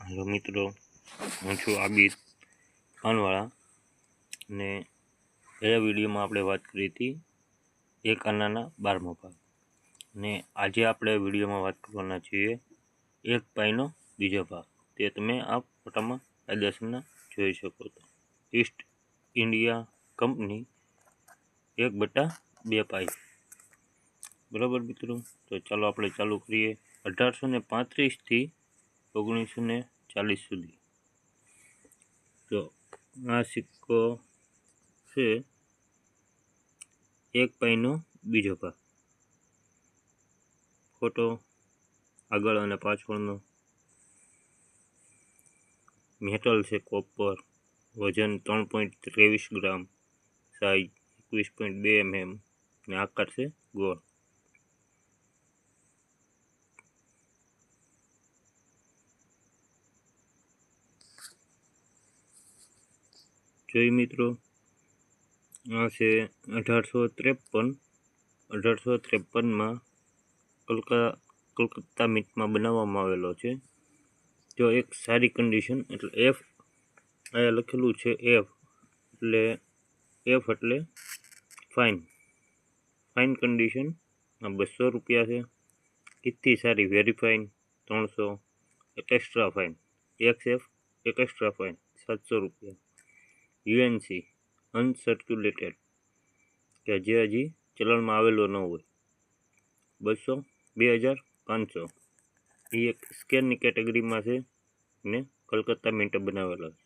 Hello મિત્રો, હું છું આબિદ પાનવાળા ને ગયા વિડીયોમાં આપણે વાત કરી હતી એક આનાના 12મો ભાગ ને આજે આપણે વિડીયોમાં વાત કરવાના છીએ એક પાઈનો બીજો ભાગ. તે તમે આ ફોટામાં કાયદેસરના જોઈ શકો છો. ઈસ્ટ ઇન્ડિયા કંપની 1/2 પાઈ. બરાબર મિત્રો, તો ચાલો આપણે ચાલુ કરીએ. 1835થી 1940 સુધી. તો આ સિક્કો છે એક પાઈનો બીજો ભાગ. ફોટો આગળ અને પાછળનો. મેટલ છે કોપર, વજન 3.23 ગ્રામ, સાઇઝ 21.2 mm ને આકાર છે ગોળ. જોઈ મિત્રો, આ છે 1853. 1853માં કલકત્તા મિન્ટમાં બનાવવામાં આવેલો છે. જો એક સારી કન્ડિશન એટલે એફ અહીંયા લખેલું છે એફ એટલે ફાઇન કન્ડિશન. આ 200 રૂપિયા છે. કિતથી સારી વેરીફાઇન 300, extra fine XF extra fine 700 રૂપિયા. યુએનસી અનસર્ક્યુલેટેડ કે જે હજી ચલણમાં આવેલો ન હોય 2500. એ એક સ્કેનની કેટેગરીમાં છે ને કલકત્તા મિન્ટે બનાવેલો છે.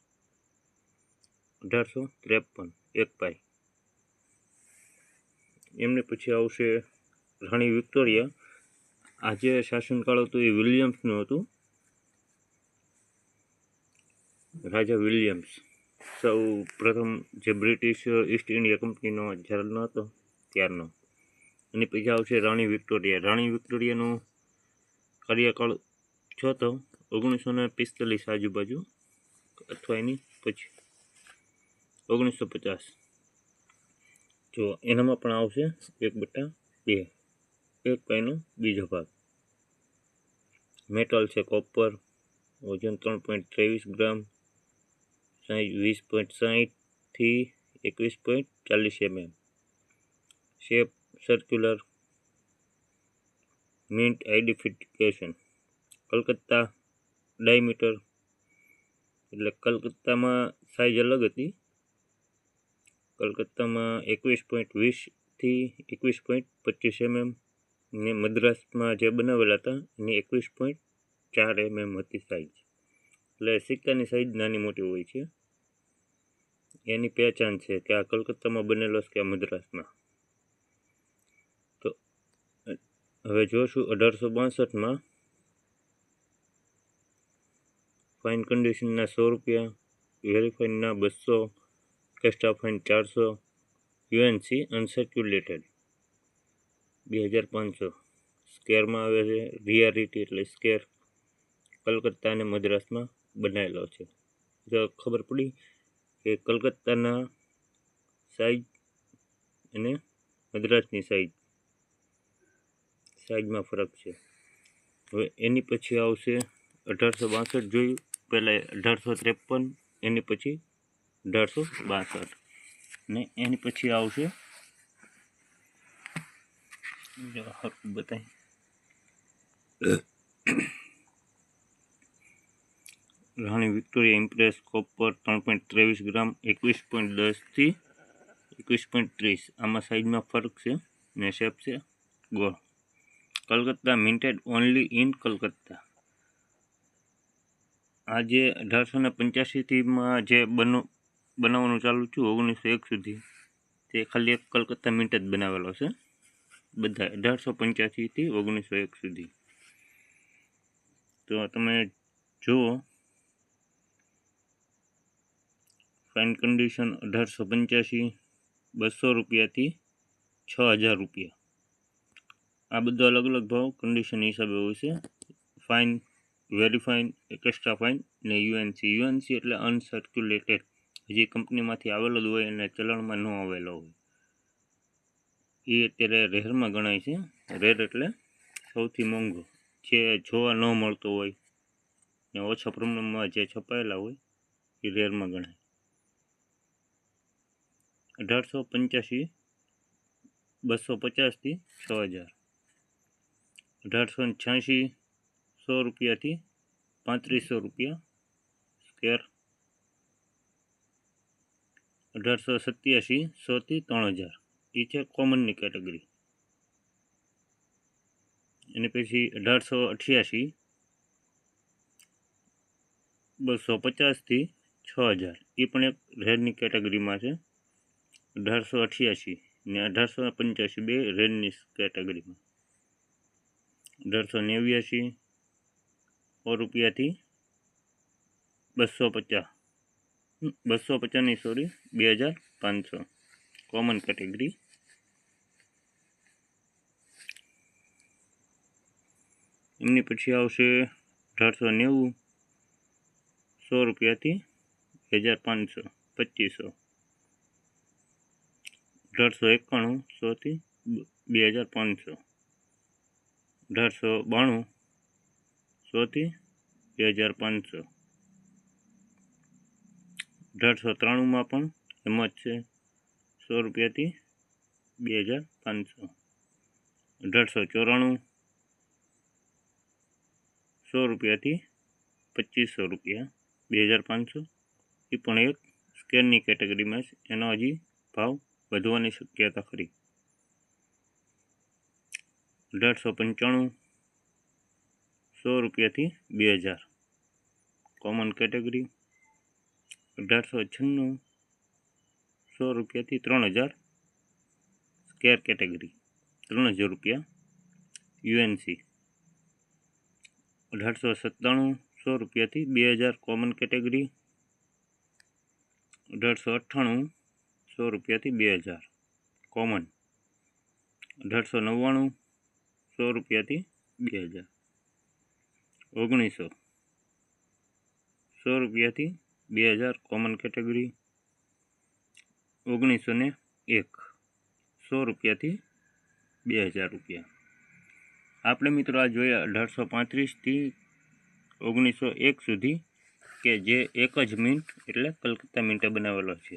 1853 એક પાઈ. એમને પછી આવશે રાણી વિક્ટોરિયા. આજે શાસનકાળ હતું એ વિલિયમ્સનું હતું. રાજા વિલિયમ્સ સૌ પ્રથમ જે બ્રિટિશ ઈસ્ટ ઇન્ડિયા કંપનીનો ઝાલનો હતો ત્યારનો. એની પછી આવશે રાણી વિક્ટોરિયા. રાણી વિક્ટોરિયાનો કાર્યકાળ છો તો 1945 આજુબાજુ અથવા એની પછી 1950. જો એનામાં પણ આવશે 1/2 એક પાઈનો બીજો ભાગ. મેટલ છે કોપર, વજન 3.23 ગ્રામ, સાઇઝ 20.60 થી 21.40 mm, shape circular, mint identification. Calcutta diameter એટલે કલકત્તામાં સાઇઝ અલગ હતી. કલકત્તામાં 21.20 થી 21.25 mm ને મદ્રાસમાં જે બનાવેલા હતા એની 21.4 mm હતી સાઇઝ. એટલે સિક્કાની સાઇઝ નાની મોટી હોય છે. એની પહેચાન છે કે આ કલકત્તામાં બનેલો છે કે આ મદ્રાસમાં. તો હવે જોશું 1862માં ફાઇન કન્ડિશનના 100 રૂપિયા, વેરીફાઇનના 200, એક્સ્ટ્રા ફાઇન 400, યુએનસી અનસર્ક્યુલેટેડ 2500. સ્કેરમાં આવે છે રિયારિટી એટલે સ્કેર. કલકત્તા અને મદ્રાસમાં બનાવેલો છે. જો ખબર પડી કે કલકત્તાના સાઇઝ અને મદ્રાસની સાઇઝમાં ફરક છે. હવે એની પછી આવશે 1862 જોયું, પહેલાં 1853, એની પછી 1862 ને એની પછી આવશે બતાય રાણી વિક્ટોરિયા ઇમ્પ્રેસ કોપર 3.23 ગ્રામ, 21.10 થી 21.30. આમાં સાઇઝમાં ફરક છે ને શેપ છે ગોળ. Calcutta મિન્ટેડ only in Calcutta. આજે 1885થીમાં જે બનાવવાનું ચાલુ થયું 1901 સુધી તે ખાલી એક કલકત્તા મિન્ટ જ બનાવેલો છે. બધા 1885થી 1901 સુધી. તો તમે જુઓ ફાઇન કન્ડિશન 1885, 200 રૂપિયાથી 6000 રૂપિયા. આ બધો અલગ અલગ ભાવ કન્ડિશન હિસાબે હોય છે. ફાઇન, વેરીફાઇન, એક્સ્ટ્રા ફાઇન ને યુએનસી એટલે અનસર્ક્યુલેટેડ. હજી કંપનીમાંથી આવેલો જ હોય અને ચલણમાં ન આવેલો હોય. એ અત્યારે રેરમાં ગણાય છે. રેર એટલે સૌથી મોંઘો, જે જોવા ન મળતો હોય. ને ઓછા પ્રમાણમાં જે છપાયેલા હોય એ રેરમાં ગણાય. 1885 250 થી 6000. 1886 100 રૂપિયાથી 3500 રૂપિયા સ્ક્વેર. 1887 100 થી 3000 એ છે કોમનની કેટેગરી. એની પછી 1888 250 થી 6000 એ પણ એક રેરની કેટેગરીમાં છે. 1888 ને 1885 બે રેરની કેટેગરીમાં. 1889 100 રૂપિયાથી 250 નહીં સોરી 2500 કોમન કેટેગરી. એમની પછી આવશે 1890 100 રૂપિયાથી 1500 2500. 1891 100 થી 2500. 1892 100 થી 2500. 1893 પણ એમ જ છે 100 રૂપિયાથી 2500. 1894 100 રૂપિયાથી 2500 રૂપિયા 2500. એ પણ એક સ્કેનની કેટેગરીમાં છે, એનો હજી ભાવ વધવાની શક્યતા ખરી. 1895 100 રૂપિયાથી 2000 કોમન કેટેગરી. 1896 100 રૂપિયાથી 3000 સ્કેર કેટેગરી 3000 રૂપિયા યુએનસી. 1897 100 રૂપિયાથી 2000 કોમન કેટેગરી. 1898 100 રૂપિયાથી 2000 કોમન. 1899 100 રૂપિયાથી 2000. 1900 100 રૂપિયાથી 2000 કોમન કેટેગરી. 1901 100 રૂપિયાથી 2000 રૂપિયા. આપણે મિત્રો આ જોયા 1835 થી 1901 સુધી કે જે એક જ મિન્ટ એટલે કલકત્તા મિન્ટે બનાવેલો છે.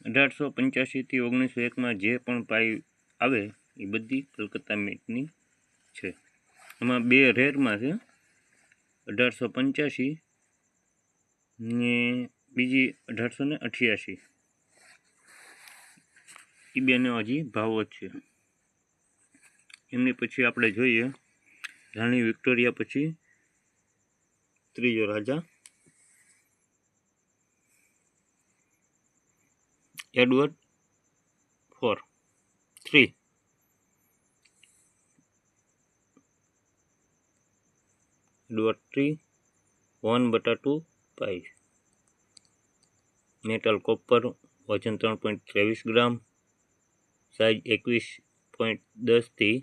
1885 થી 1901માં જે પણ પાઈ આવે એ બધી કલકત્તા મિન્ટની છે. એમાં બે રેરમાં છે, 1885 ને બીજી 1888. એ બેનો હજી ભાવ છે. એમની પછી આપણે જોઈએ રાણી વિક્ટોરિયા પછી ત્રીજો રાજા એડવર્ડ 3. એડવર્ડ 3 1/2 પાઈ. મેટલ કોપર, વજન 3.23 ગ્રામ, સાઇઝ 21.10 થી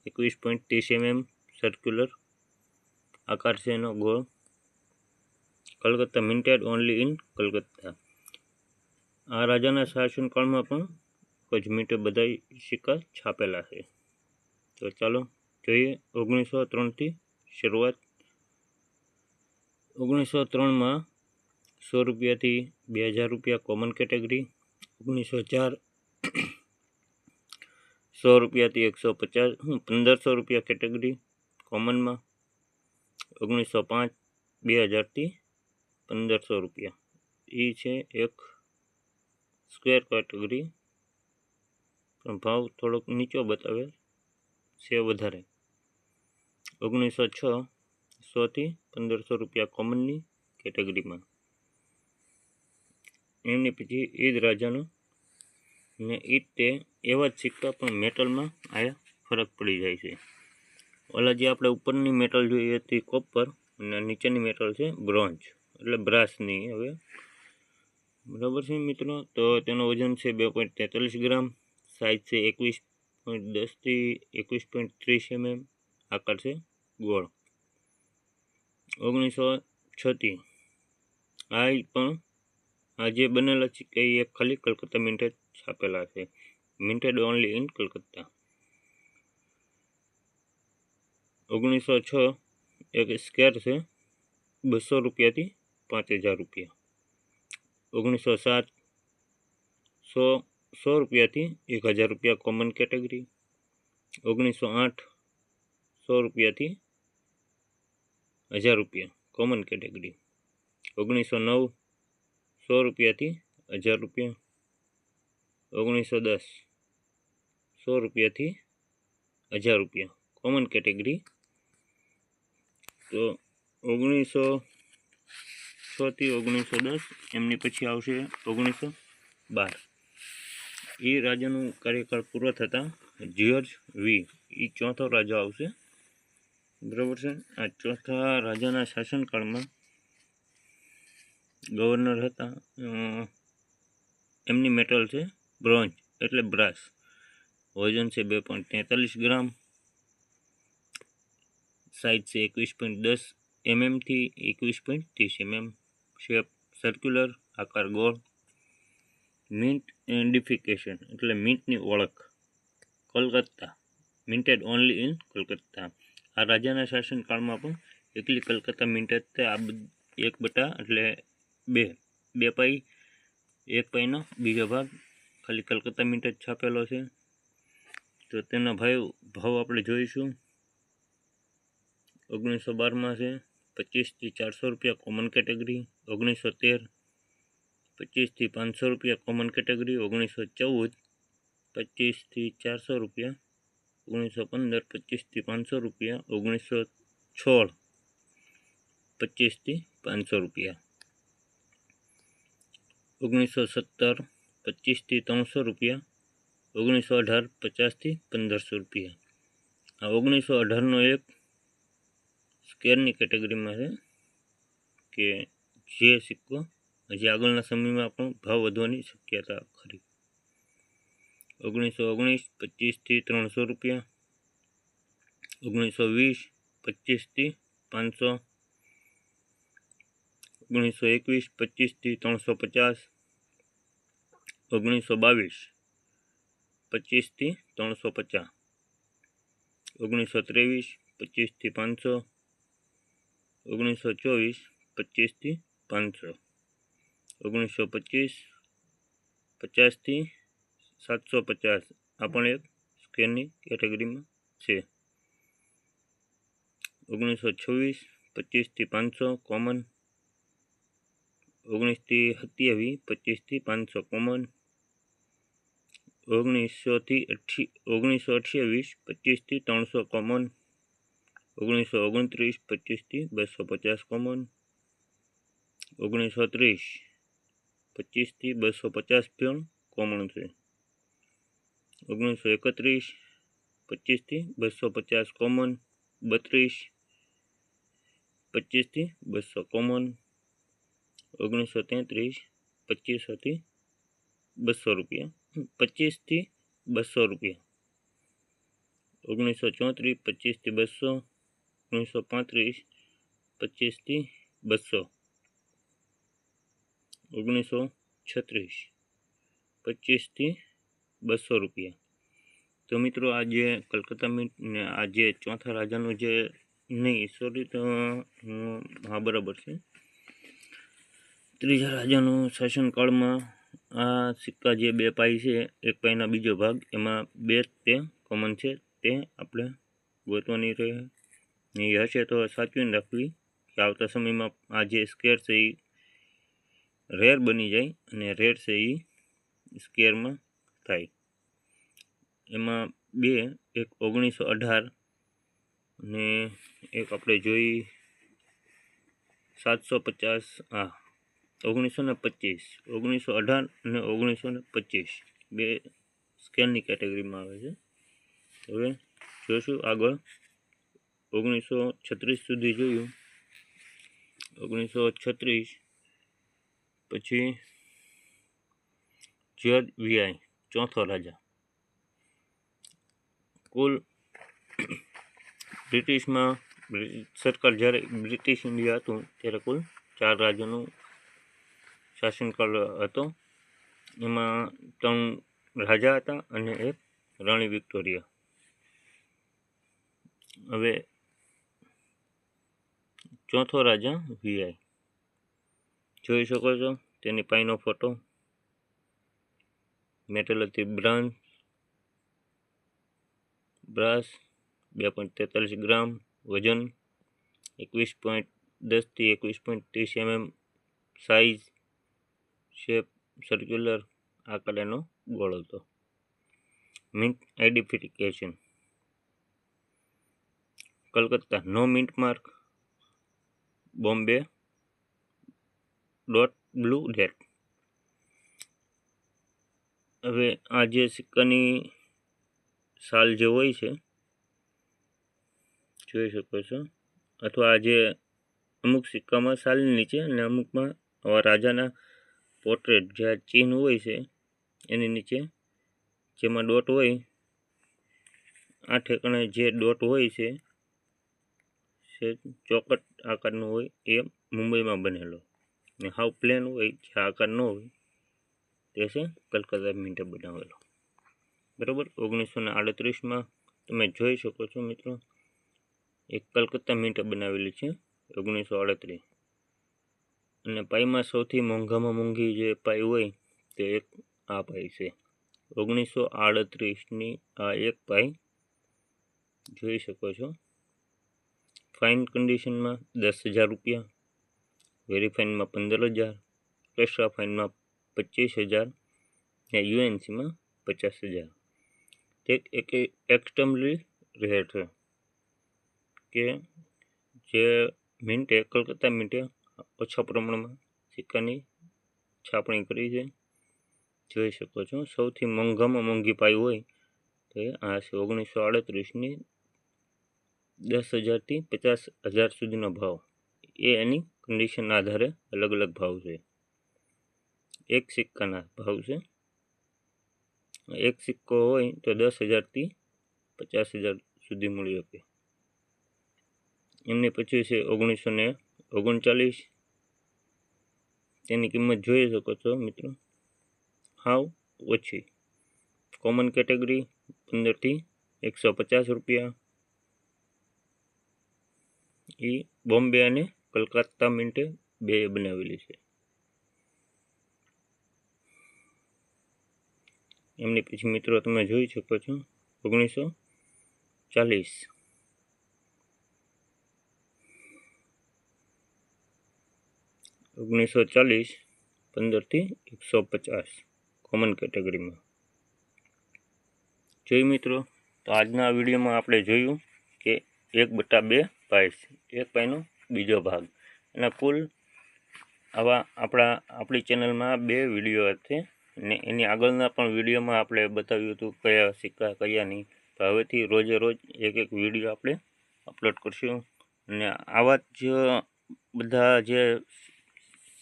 21.30 mm, સર્ક્યુલર આકાર છે એનો ગોળ. Calcutta મિન્ટેડ only in Calcutta. આ રાજાના શાસનકાળમાં પણ જ મિન્ટે બધા સિક્કા છાપેલા છે. તો ચાલો જોઈએ 1903 થી શરૂઆત. 1903માં 100 રૂપિયાથી 2000 રૂપિયા કોમન કેટેગરી. 1904 100 રૂપિયાથી 1500 રૂપિયા કેટેગરી કોમનમાં. 1905 2000 થી 1500 રૂપિયા એ છે એક સ્ક્વેર કેટેગરી, પણ ભાવ થોડોક નીચો બતાવે છે વધારે. 1906 100 થી 1500 રૂપિયા કોમનની કેટેગરીમાં. એમની પછી એ જ રાજાનો ને એ તે એવા જ સિક્કા પણ મેટલમાં આયા ફરક પડી જાય છે. ઓલા જે આપણે ઉપરની મેટલ જોઈએ હતી કોપર અને નીચેની મેટલ છે બ્રોન્ઝ એટલે બ્રાસની. હવે બરાબર છે મિત્રો. તો તેનો વજન છે 2.43 ગ્રામ, સાઇઝ છે 21.10 થી 21.30 mm, આકાર છે ગોળ. 1906 આ પણ આ જે બનેલા સિક્કા એ ખાલી કલકત્તા મિન્ટે છાપેલા છે, મિન્ટેડ ઓનલી ઇન કલકત્તા. 1906 એક સ્કેર છે 200 રૂપિયાથી 5000 રૂપિયા. 1907 100 રૂપિયાથી 1000 રૂપિયા કોમન કેટેગરી. 1908 100 રૂપિયાથી 1000 રૂપિયા કોમન કેટેગરી. 1909 100 રૂપિયાથી 1000 રૂપિયા. 1910 100 રૂપિયાથી 1000 રૂપિયા કોમન કેટેગરી. તો 1906 થી 1910 એમની પછી આવશે 1912. એ રાજાનું કાર્યકાળ પૂરો થતાં જ્યોર્જ વી એ ચોથો રાજા આવશે. બરાબર છે. આ ચોથા રાજાના શાસનકાળમાં ગવર્નર હતા, એમની મેટલ છે બ્રોન્ઝ એટલે બ્રાસ. વજન છે 2.43 ગ્રામ. સાઇઝ છે 21.10 mm થી 21.30 mm. શેપ સર્ક્યુલર, આકાર ગોળ. મિન્ટ આઇડેન્ટિફિકેશન એટલે મિન્ટની ઓળખ. Calcutta મિન્ટેડ only in Calcutta. આ રાજાના શાસનકાળમાં પણ એકલી કલકત્તા મિન્ટ જ તે. આ 1/2 એટલે 2 પાઈ, 1 પાઈનો બીજો ભાગ ખાલી કલકત્તા મિન્ટ જ છાપેલો છે. તો તેના ભાવ આપણે જોઈશું. 1912માં છે 25 થી 400 રૂપિયા કોમન કેટેગરી. 1913 25 થી 500 રૂપિયા કોમન કેટેગરી. 1914 25 થી 400 રૂપિયા. 1915 25 થી 500 રૂપિયા. 1916 25 થી 500 રૂપિયા. 1917 25 થી 300 રૂપિયા. 1918 50 થી 1500 રૂપિયા. આ 1918નો એક સ્કેરની કેટેગરીમાં છે કે જે સિક્કો હજી આગળના સમયમાં પણ ભાવ વધવાની શક્યતા ખરી. 1919 25 થી 300 રૂપિયા. 1920 25 થી 500. 1921 25 થી 350. 1922 25 થી 350. 1923 25 થી 500. 1924 25 થી 500. 1925 50 થી 750. આ પણ એક સ્કેરની કેટેગરીમાં છે. 1926 25 થી 500 કોમન. 1927 25 થી 500 કોમન. 1928 25 થી 300 કોમન. 1929 25 થી 250 કોમન. 1930 25 થી 250 પણ કોમન છે. 1931 25 થી 250 કોમન. 32 25 થી 200 કોમન. 1933 2500 થી 200 રૂપિયા. 25 થી 200 રૂપિયા. 1934 25 થી 200. 1935 25 થી 200. 1936 25 થી 200 રૂપિયા. તો મિત્રો આ જે કલકત્તા મિન્ટ ને આ જે ચોથા રાજાનું જે નહીં સોરી તો હા બરાબર છે. ત્રીજા રાજાનું શાસનકાળમાં આ સિક્કા જે 2 પાઈ છે, 1 પાઈના બીજો ભાગ, એમાં 2 તે કોમન છે. તે આપણે ગોતવાની રહે. એ હશે તો સાચવીને રાખવી કે આવતા સમયમાં આ જે સ્કેર છે એ રેર બની જાય અને રેર છે એ સ્કેરમાં થાય. એમાં 2, એક 1918 અને એક આપણે જોઈ 750. હા 1925. 1918 અને 1925 2 સ્કેલની કેટેગરીમાં આવે છે. હવે જોઈશું આગળ. 1936 સુધી જોયું. 1936 પછી જ્યોર્જ વીઆઈ ચોથો રાજા. કુલ બ્રિટિશમાં સરકાર જ્યારે બ્રિટિશ ઇન્ડિયા હતું ત્યારે કુલ 4 રાજ્યોનું શાસનકાળ હતો. એમાં 3 રાજા હતા અને એક રાણી વિક્ટોરિયા. હવે ચોથો રાજા વીઆઈ જોઈ શકો છો, તેની પાઈનો ફોટો. મેટલ હતી બ્રાસ 2.43 ગ્રામ, વજન 21.10 થી 21.30 mm, સાઇઝ શેપ સર્ક્યુલર, આકારનો ગોળ હતો. મિન્ટ આઇડેન્ટિફિકેશન કલકત્તા, નો mint mark, Bombay dot blue date. હવે આ જે સિક્કાની સાલ જે હોય છે જોઈ શકો છો, અથવા આ જે અમુક સિક્કામાં સાલની નીચે અને અમુકમાં આવા રાજાના પોર્ટ્રેટ જે ચિહ્ન હોય છે એની નીચે જેમાં ડોટ હોય, આ ઠેકાણે જે ડોટ હોય છે ચોકટ આકારનો હોય એ મુંબઈમાં બનેલો, ને હાવ પ્લેન હોય જે આકાર ન હોય તે છે કલકત્તા મિન્ટે બનાવેલો. બરાબર. 1938માં તમે જોઈ શકો છો મિત્રો, એક કલકત્તા મિન્ટે બનાવેલી છે 1938. અને પાઈમાં સૌથી મોંઘામાં મોંઘી જે પાઈ હોય તે એક આ પાઈ છે. 1938ની આ એક પાઈ જોઈ શકો છો. ફાઇન કન્ડિશનમાં 10,000 રૂપિયા, વેરીફાઇનમાં 15,000, એક્સ્ટ્રા ફાઇનમાં 25,000 ને યુએનસીમાં 50,000. એક એક્સ્ટ્રીમલી રેર છે કે જે મિન્ટે કલકત્તા મિન્ટે ઓછા પ્રમાણમાં સિક્કાની છાપણી કરી છે. જોઈ શકો છો, સૌથી મોંઘામાં મોંઘી પાઈ હોય તો આ છે 1938ની 10,000 થી 50,000 સુધીનો ભાવ. એ એની કન્ડિશનના આધારે અલગ અલગ ભાવ છે. એક સિક્કાના ભાવ છે. એક સિક્કો હોય તો 10,000 થી 50,000 સુધી મળી શકે. એમની પછી છે 1939. તેની કિંમત જોઈ શકો છો મિત્રો, હાવ ઓછી. કોમન કેટેગરી 15 થી 150 રૂપિયા. એ બોમ્બે અને કલકત્તા મિન્ટે બે બનાવેલી છે. એમની પછી મિત્રો તમે જોઈ શકો છો 1940. 1940 15 થી 150 કોમન કેટેગરીમાં. જોઈ મિત્રો, તો આજના વિડીયોમાં આપણે જોયું કે 1/2 પાઈ, એક પાઈનો બીજો ભાગ. અને કુલ આવા આપણી ચેનલમાં 2 વિડીયો છે, ને એની આગળના પણ વિડીયોમાં આપણે બતાવ્યું હતું કયા સિક્કા કયા નહીં. તો હવેથી રોજે રોજ એક વિડીયો આપણે અપલોડ કરશું. અને આવા જ બધા જે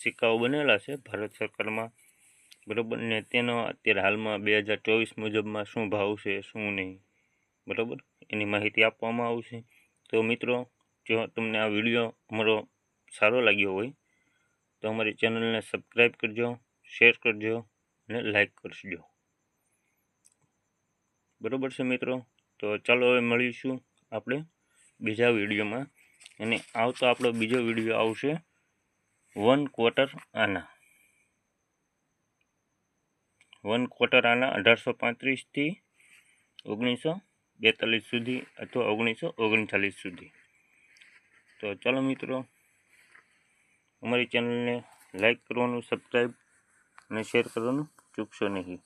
સિક્કાઓ બનેલા છે ભારત સરકારમાં, બરાબર, ને તેનો અત્યારે હાલમાં 2024 મુજબમાં શું ભાવ છે શું નહીં, બરાબર, એની માહિતી આપવામાં આવશે. તો મિત્રો, જો તમને આ વિડીયો અમારો સારો લાગ્યો હોય તો અમારી ચેનલને સબસ્ક્રાઈબ કરજો, શેર કરજો અને લાઈક કરજો. બરાબર છે મિત્રો. તો ચાલો હવે મળીશું આપણે બીજા વિડીયોમાં. અને આવતો આપણો બીજો વિડીયો આવશે 1/4 આના. 1/4 આના 1835 થી 1942 સુધી અથવા 1939 સુધી. તો ચાલો મિત્રો, અમારી ચેનલને લાઈક કરવાનું, સબસ્ક્રાઈબ અને શેર કરવાનું ચૂકશો નહીં.